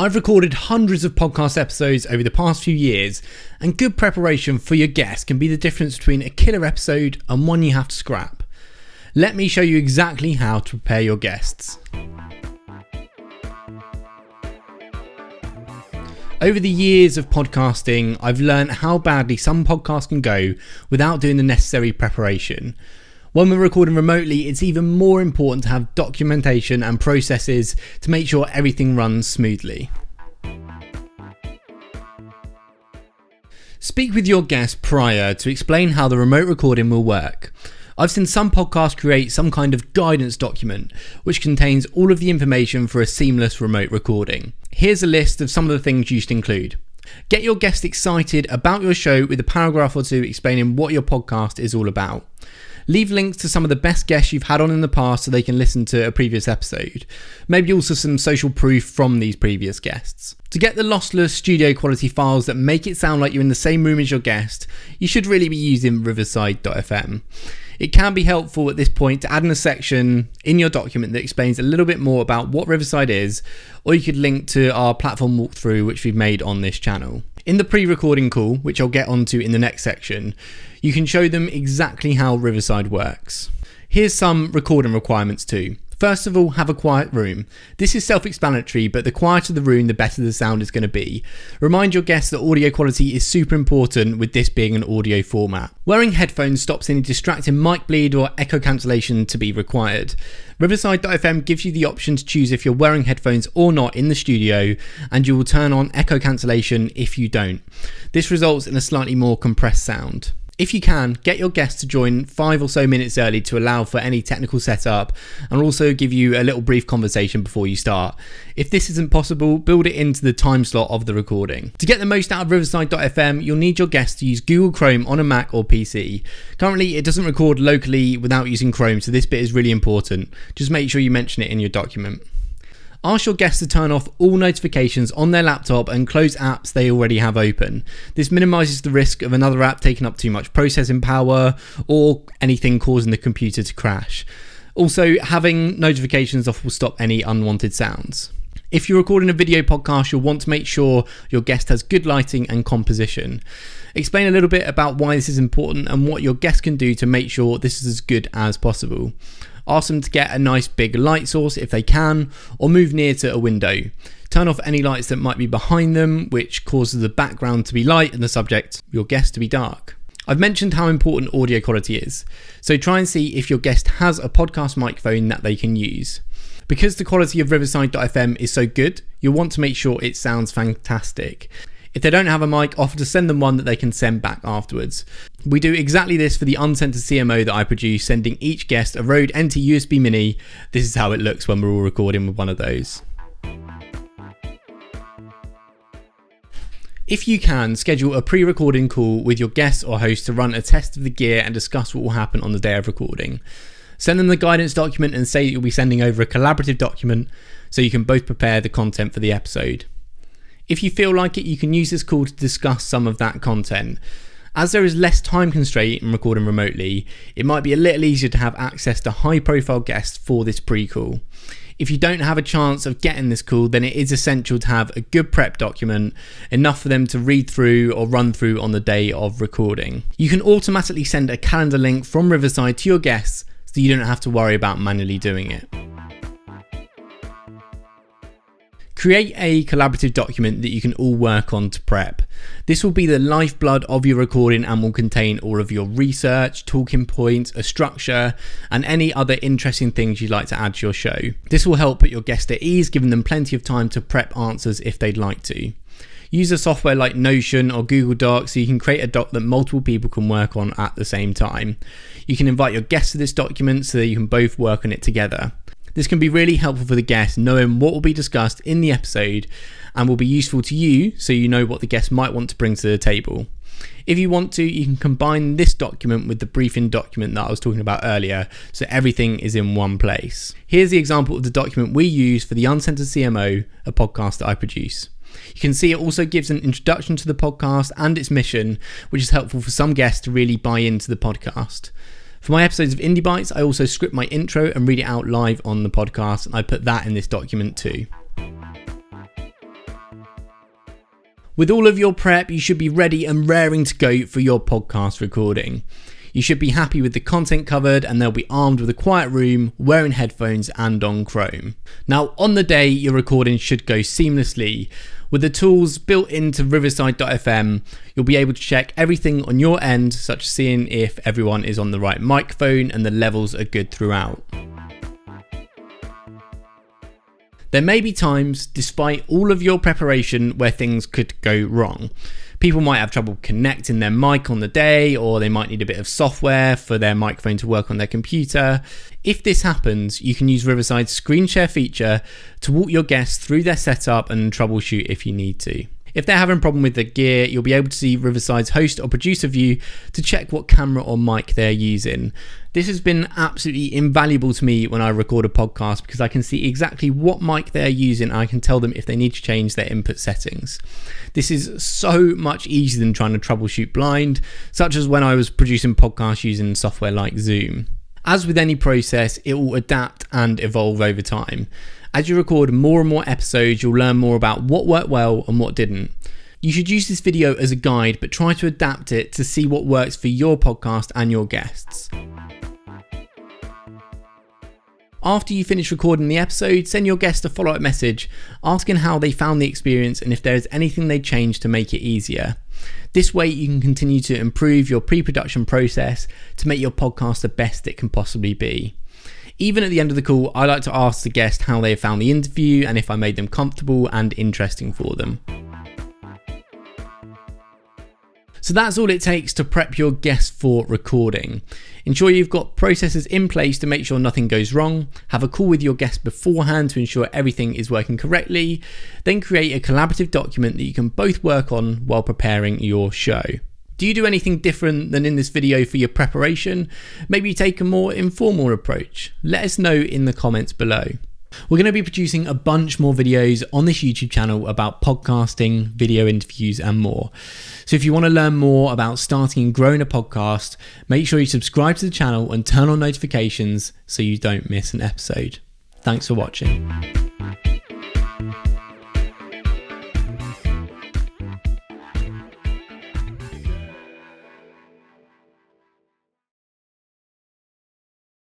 I've recorded hundreds of podcast episodes over the past few years, and good preparation for your guest can be the difference between a killer episode and one you have to scrap. Let me show you exactly how to prepare your guests. Over the years of podcasting, I've learned how badly some podcasts can go without doing the necessary preparation. When we're recording remotely, it's even more important to have documentation and processes to make sure everything runs smoothly. Speak with your guest prior to explain how the remote recording will work. I've seen some podcasts create some kind of guidance document which contains all of the information for a seamless remote recording. Here's a list of some of the things you should include. Get your guest excited about your show with a paragraph or two explaining what your podcast is all about. Leave links to some of the best guests you've had on in the past so they can listen to a previous episode. Maybe also some social proof from these previous guests. To get the lossless studio quality files that make it sound like you're in the same room as your guest, you should really be using riverside.fm. It can be helpful at this point to add in a section in your document that explains a little bit more about what Riverside is, or you could link to our platform walkthrough which we've made on this channel. In the pre-recording call, which I'll get onto in the next section, you can show them exactly how Riverside works. Here's some recording requirements too. First of all, have a quiet room. This is self-explanatory, but the quieter the room, the better the sound is going to be. Remind your guests that audio quality is super important, with this being an audio format. Wearing headphones stops any distracting mic bleed or echo cancellation to be required. Riverside.fm gives you the option to choose if you're wearing headphones or not in the studio, and you will turn on echo cancellation if you don't. This results in a slightly more compressed sound. If you can, get your guests to join 5 or so minutes early to allow for any technical setup, and also give you a little brief conversation before you start. If this isn't possible, build it into the time slot of the recording. To get the most out of Riverside.fm, you'll need your guests to use Google Chrome on a Mac or PC. Currently, it doesn't record locally without using Chrome, so this bit is really important. Just make sure you mention it in your document. Ask your guests to turn off all notifications on their laptop and close apps they already have open. This minimises the risk of another app taking up too much processing power or anything causing the computer to crash. Also, having notifications off will stop any unwanted sounds. If you're recording a video podcast, you'll want to make sure your guest has good lighting and composition. Explain a little bit about why this is important and what your guest can do to make sure this is as good as possible. Ask them to get a nice big light source if they can, or move near to a window. Turn off any lights that might be behind them, which causes the background to be light and the subject, your guest, to be dark. I've mentioned how important audio quality is, so try and see if your guest has a podcast microphone that they can use. Because the quality of Riverside.fm is so good, you'll want to make sure it sounds fantastic. If they don't have a mic, offer to send them one that they can send back afterwards. We do exactly this for the uncensored CMO that I produce, sending each guest a Rode NT USB Mini. This is how it looks when we're all recording with one of those. If you can, schedule a pre-recording call with your guest or host to run a test of the gear and discuss what will happen on the day of recording. Send them the guidance document and say that you'll be sending over a collaborative document so you can both prepare the content for the episode. If you feel like it, you can use this call to discuss some of that content. As there is less time constraint in recording remotely, it might be a little easier to have access to high-profile guests for this pre-call. If you don't have a chance of getting this call, then it is essential to have a good prep document, enough for them to read through or run through on the day of recording. You can automatically send a calendar link from Riverside to your guests so you don't have to worry about manually doing it. Create a collaborative document that you can all work on to prep. This will be the lifeblood of your recording and will contain all of your research, talking points, a structure, and any other interesting things you'd like to add to your show. This will help put your guest at ease, giving them plenty of time to prep answers if they'd like to. Use a software like Notion or Google Docs so you can create a doc that multiple people can work on at the same time. You can invite your guests to this document so that you can both work on it together. This can be really helpful for the guest, knowing what will be discussed in the episode, and will be useful to you so you know what the guest might want to bring to the table. If you want to, you can combine this document with the briefing document that I was talking about earlier, so everything is in one place. Here's the example of the document we use for the Uncensored CMO, a podcast that I produce. You can see it also gives an introduction to the podcast and its mission, which is helpful for some guests to really buy into the podcast. For my episodes of Indie Bites, I also script my intro and read it out live on the podcast, and I put that in this document too. With all of your prep, you should be ready and raring to go for your podcast recording. You should be happy with the content covered, and they'll be armed with a quiet room, wearing headphones and on Chrome. Now, on the day, your recording should go seamlessly. With the tools built into riverside.fm, you'll be able to check everything on your end, such as seeing if everyone is on the right microphone and the levels are good throughout. There may be times, despite all of your preparation, where things could go wrong. People might have trouble connecting their mic on the day, or they might need a bit of software for their microphone to work on their computer. If this happens, you can use Riverside's screen share feature to walk your guests through their setup and troubleshoot if you need to. If they're having a problem with the gear, you'll be able to see Riverside's host or producer view to check what camera or mic they're using. This has been absolutely invaluable to me when I record a podcast because I can see exactly what mic they're using and I can tell them if they need to change their input settings. This is so much easier than trying to troubleshoot blind, such as when I was producing podcasts using software like Zoom. As with any process, it will adapt and evolve over time. As you record more and more episodes, you'll learn more about what worked well and what didn't. You should use this video as a guide, but try to adapt it to see what works for your podcast and your guests. After you finish recording the episode, send your guest a follow-up message asking how they found the experience and if there is anything they'd change to make it easier. This way you can continue to improve your pre-production process to make your podcast the best it can possibly be. Even at the end of the call, I like to ask the guest how they found the interview and if I made them comfortable and interesting for them. So that's all it takes to prep your guest for recording. Ensure you've got processes in place to make sure nothing goes wrong. Have a call with your guest beforehand to ensure everything is working correctly. Then create a collaborative document that you can both work on while preparing your show. Do you do anything different than in this video for your preparation? Maybe you take a more informal approach. Let us know in the comments below. We're going to be producing a bunch more videos on this YouTube channel about podcasting, video interviews and more. So if you want to learn more about starting and growing a podcast, make sure you subscribe to the channel and turn on notifications so you don't miss an episode. Thanks for watching.